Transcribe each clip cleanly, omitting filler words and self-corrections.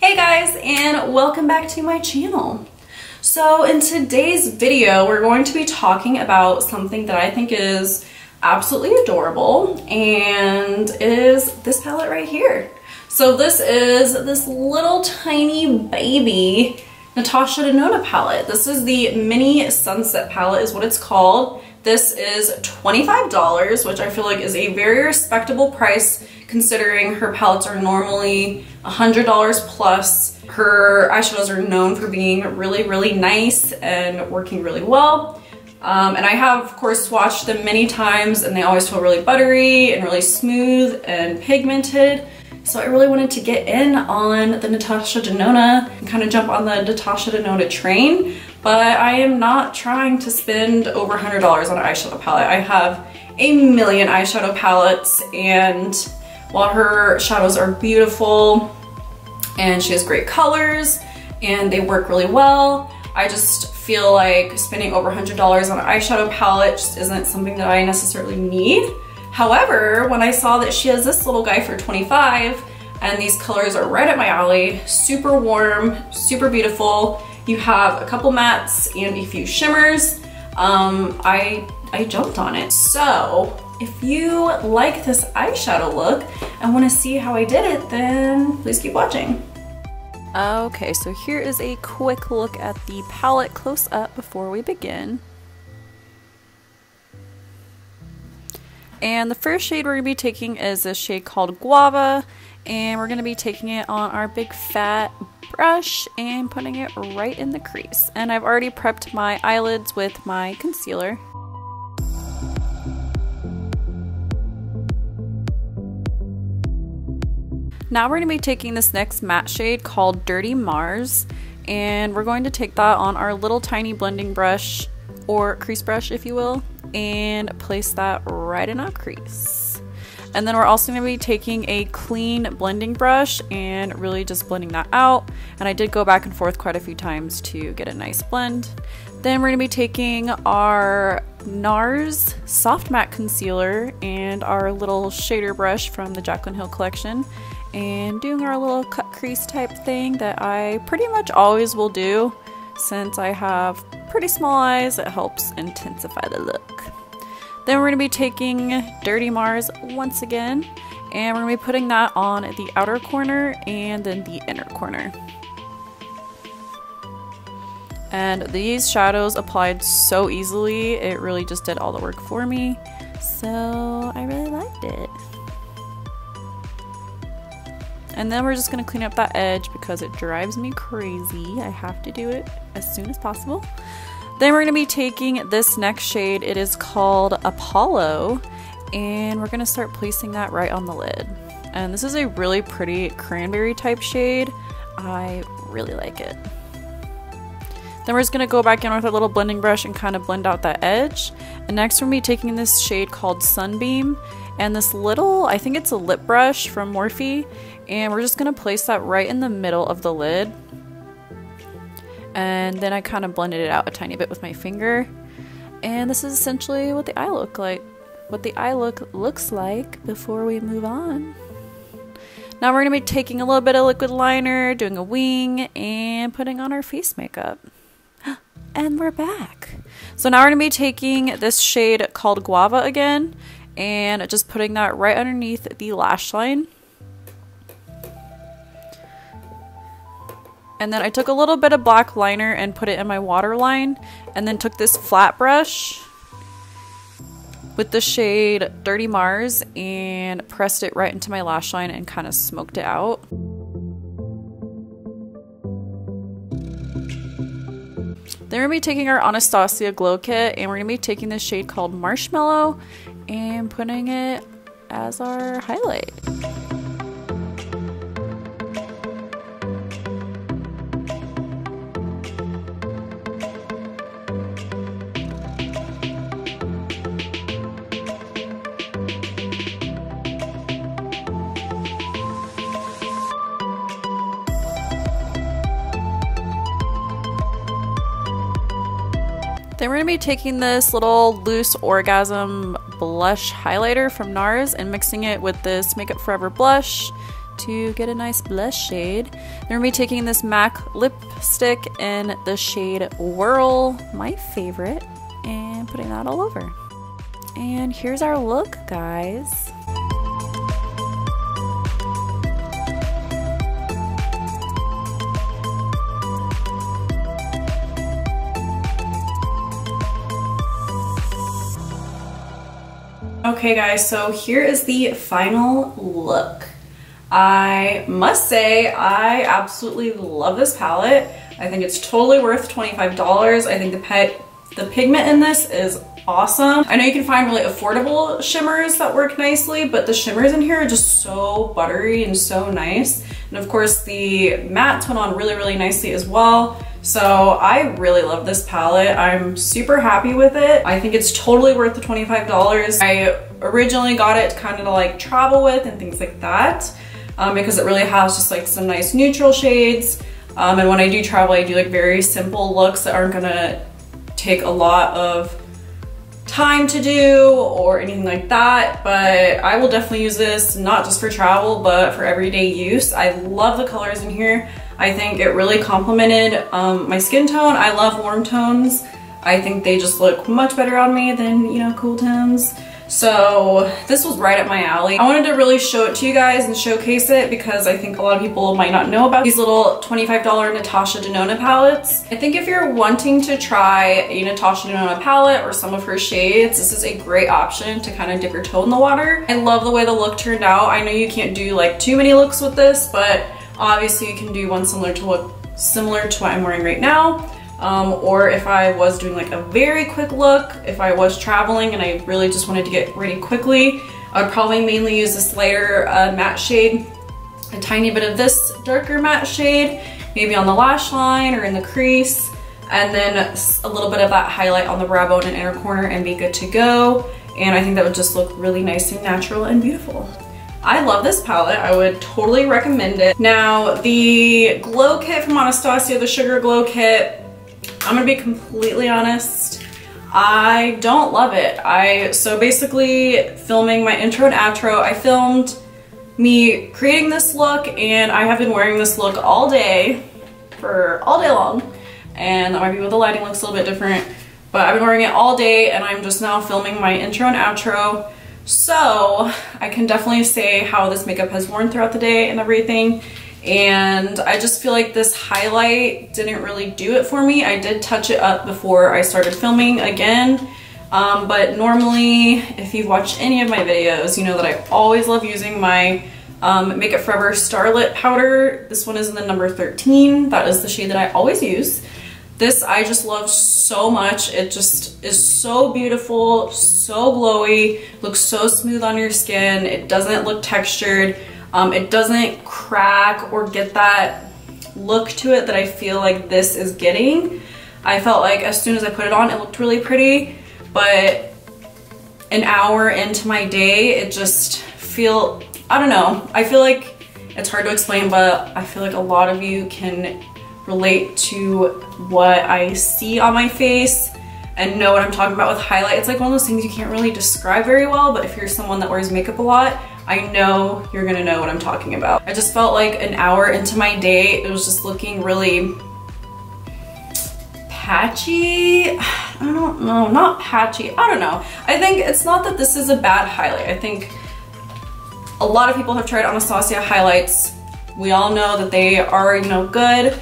Hey guys, and welcome back to my channel. So in today's video, we're going to be talking about something that I think is absolutely adorable, and it is this palette right here. So this is this little tiny baby Natasha Denona palette. This is the Mini Sunset palette is what it's called. This is $25, which I feel like is a very respectable price considering her palettes are normally $100 plus. Her eyeshadows are known for being really nice and working really well. And I have, of course, swatched them many times and they always feel really buttery and really smooth and pigmented. So I really wanted to get in on the Natasha Denona and kind of jump on the Natasha Denona train, but I am not trying to spend over $100 on an eyeshadow palette. I have a million eyeshadow palettes, and while her shadows are beautiful and she has great colors and they work really well, I just feel like spending over $100 on an eyeshadow palette just isn't something that I necessarily need. However, when I saw that she has this little guy for $25 and these colors are right up my alley, super warm, super beautiful, you have a couple mattes and a few shimmers, I jumped on it. So if you like this eyeshadow look and want to see how I did it, then please keep watching. Okay, so here is a quick look at the palette close up before we begin. And the first shade we're going to be taking is this shade called Guava, and we're going to be taking it on our big fat brush and putting it right in the crease. And I've already prepped my eyelids with my concealer. Now we're going to be taking this next matte shade called Dirty Mars, and we're going to take that on our little tiny blending brush, or crease brush if you will, and place that right in our crease. And then we're also going to be taking a clean blending brush and really just blending that out, and I did go back and forth quite a few times to get a nice blend. Then we're going to be taking our NARS Soft Matte Concealer and our little shader brush from the Jaclyn Hill collection and doing our little cut crease type thing that I pretty much always will do. Since I have pretty small eyes, it helps intensify the look. Then we're going to be taking Dirty Mars once again, and we're going to be putting that on the outer corner and then the inner corner. And these shadows applied so easily, it really just did all the work for me. So I really liked it. And then we're just going to clean up that edge because it drives me crazy. I have to do it as soon as possible. Then we're going to be taking this next shade. It is called Apollo, and we're going to start placing that right on the lid. And this is a really pretty cranberry type shade. I really like it. Then we're just going to go back in with our little blending brush and kind of blend out that edge. And next we're going to be taking this shade called Sunbeam and this little, I think it's a lip brush from Morphe, and we're just going to place that right in the middle of the lid. And then I kind of blended it out a tiny bit with my finger. And this is essentially what the eye looks like before we move on. Now we're going to be taking a little bit of liquid liner, doing a wing, and putting on our face makeup. And we're back. So now we're going to be taking this shade called Guava again, and just putting that right underneath the lash line. And then I took a little bit of black liner and put it in my waterline, and then took this flat brush with the shade Dirty Mars and pressed it right into my lash line and kind of smoked it out. Then we're going to be taking our Anastasia Glow Kit, and we're going to be taking this shade called Marshmallow and putting it as our highlight. Then we're going to be taking this little loose Orgasm blush highlighter from NARS and mixing it with this Makeup Forever blush to get a nice blush shade. Then we're gonna be taking this MAC lipstick in the shade Whirl, my favorite, and putting that all over. And here's our look, guys. Okay guys, so here is the final look. I must say I absolutely love this palette. I think it's totally worth $25. I think the pigment in this is awesome. I know you can find really affordable shimmers that work nicely, but the shimmers in here are just so buttery and so nice. And of course the mattes went on really, really nicely as well. So I really love this palette. I'm super happy with it. I think it's totally worth the $25. I originally got it kind of to like travel with and things like that because it really has just like some nice neutral shades. And when I do travel, I do like very simple looks that aren't gonna take a lot of time to do or anything like that, but I will definitely use this not just for travel but for everyday use. I love the colors in here. I think it really complemented my skin tone. I love warm tones. I think they just look much better on me than, you know, cool tones. So this was right up my alley. I wanted to really show it to you guys and showcase it because I think a lot of people might not know about these little $25 Natasha Denona palettes. I think if you're wanting to try a Natasha Denona palette or some of her shades, this is a great option to kind of dip your toe in the water. I love the way the look turned out. I know you can't do like too many looks with this, but obviously you can do one similar to what I'm wearing right now. Or if I was doing like a very quick look, if I was traveling and I really just wanted to get ready quickly, I would probably mainly use this lighter matte shade, a tiny bit of this darker matte shade, maybe on the lash line or in the crease, and then a little bit of that highlight on the brow bone and inner corner and be good to go. And I think that would just look really nice and natural and beautiful. I love this palette. I would totally recommend it. Now, the glow kit from Anastasia, the Sugar Glow Kit, I'm gonna be completely honest, I don't love it. So basically filming my intro and outro, I filmed me creating this look and I have been wearing this look all day long. And that might be where the lighting looks a little bit different, but I've been wearing it all day and I'm just now filming my intro and outro. So I can definitely say how this makeup has worn throughout the day and everything. And I just feel like this highlight didn't really do it for me. I did touch it up before I started filming again. But normally, if you've watched any of my videos, you know that I always love using my Make Up Forever Starlit powder. This one is in the number 13. That is the shade that I always use. This I just love so much. It just is so beautiful, so glowy, looks so smooth on your skin. It doesn't look textured. It doesn't crack or get that look to it that I feel like this is getting. I felt like as soon as I put it on, it looked really pretty, but an hour into my day, it just I don't know. I feel like it's hard to explain, but I feel like a lot of you can relate to what I see on my face and know what I'm talking about with highlight. It's like one of those things you can't really describe very well, but if you're someone that wears makeup a lot, I know you're gonna know what I'm talking about. I just felt like an hour into my day, it was just looking really patchy. I don't know, not patchy, I don't know. I think it's not that this is a bad highlight. I think a lot of people have tried Anastasia highlights. We all know that they are, you know, good.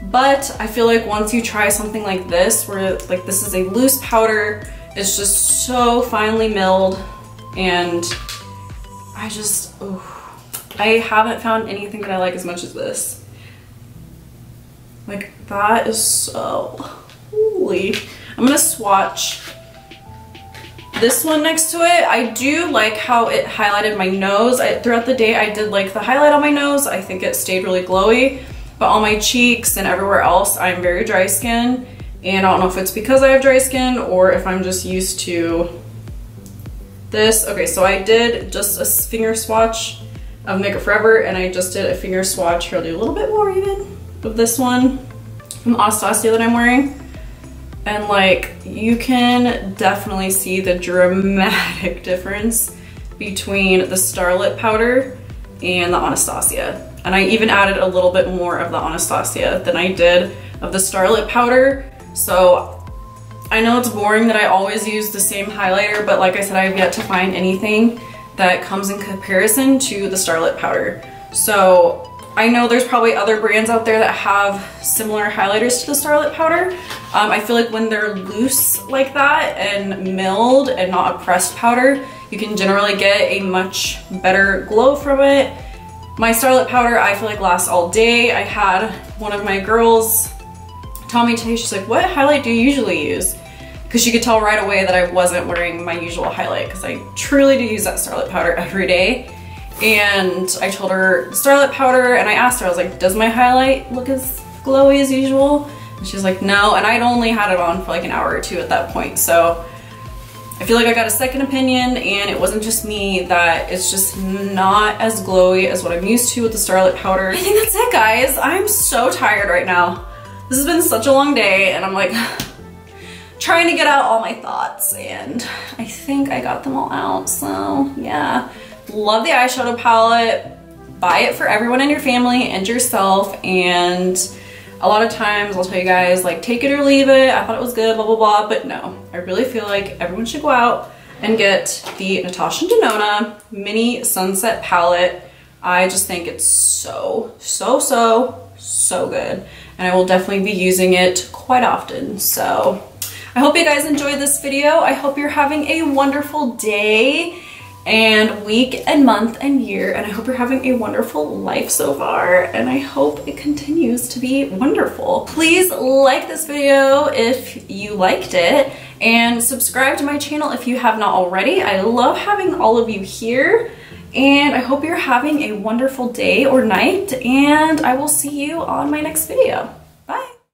But I feel like once you try something like this, where like this is a loose powder, it's just so finely milled, and I haven't found anything that I like as much as this. Like that is so, holy. I'm gonna swatch this one next to it. I do like how it highlighted my nose. Throughout the day, I did like the highlight on my nose. I think it stayed really glowy. But on my cheeks and everywhere else, I'm very dry skin. And I don't know if it's because I have dry skin or if I'm just used to this. Okay, so I did just a finger swatch of Make Up Forever, and I just did a finger swatch, here I'll do a little bit more even, of this one from Anastasia that I'm wearing. And like, you can definitely see the dramatic difference between the Starlit powder and the Anastasia. And I even added a little bit more of the Anastasia than I did of the Starlit powder. So I know it's boring that I always use the same highlighter, but like I said, I have yet to find anything that comes in comparison to the Starlit powder. So I know there's probably other brands out there that have similar highlighters to the Starlit powder. I feel like when they're loose like that and milled and not a pressed powder, you can generally get a much better glow from it. My Starlit powder, I feel like lasts all day. I had one of my girls tell me today, she's like, what highlight do you usually use? Because she could tell right away that I wasn't wearing my usual highlight, because I truly do use that Starlit powder every day. And I told her Starlit powder, and I asked her, I was like, does my highlight look as glowy as usual? And she's like, no, and I'd only had it on for like an hour or two at that point. So I feel like I got a second opinion, and it wasn't just me, that it's just not as glowy as what I'm used to with the Starlit powder. I think that's it, guys. I'm so tired right now. This has been such a long day, and I'm like trying to get out all my thoughts, and I think I got them all out, so yeah. Love the eyeshadow palette. Buy it for everyone in your family and yourself, and a lot of times I'll tell you guys, like, take it or leave it. I thought it was good, blah, blah, blah, but no. I really feel like everyone should go out and get the Natasha Denona Mini Sunset Palette. I just think it's so, so, so, so good. And I will definitely be using it quite often. So I hope you guys enjoyed this video. I hope you're having a wonderful day and week and month and year, and I hope you're having a wonderful life so far, and I hope it continues to be wonderful. Please like this video if you liked it, and subscribe to my channel if you have not already. I love having all of you here, and I hope you're having a wonderful day or night, and I will see you on my next video.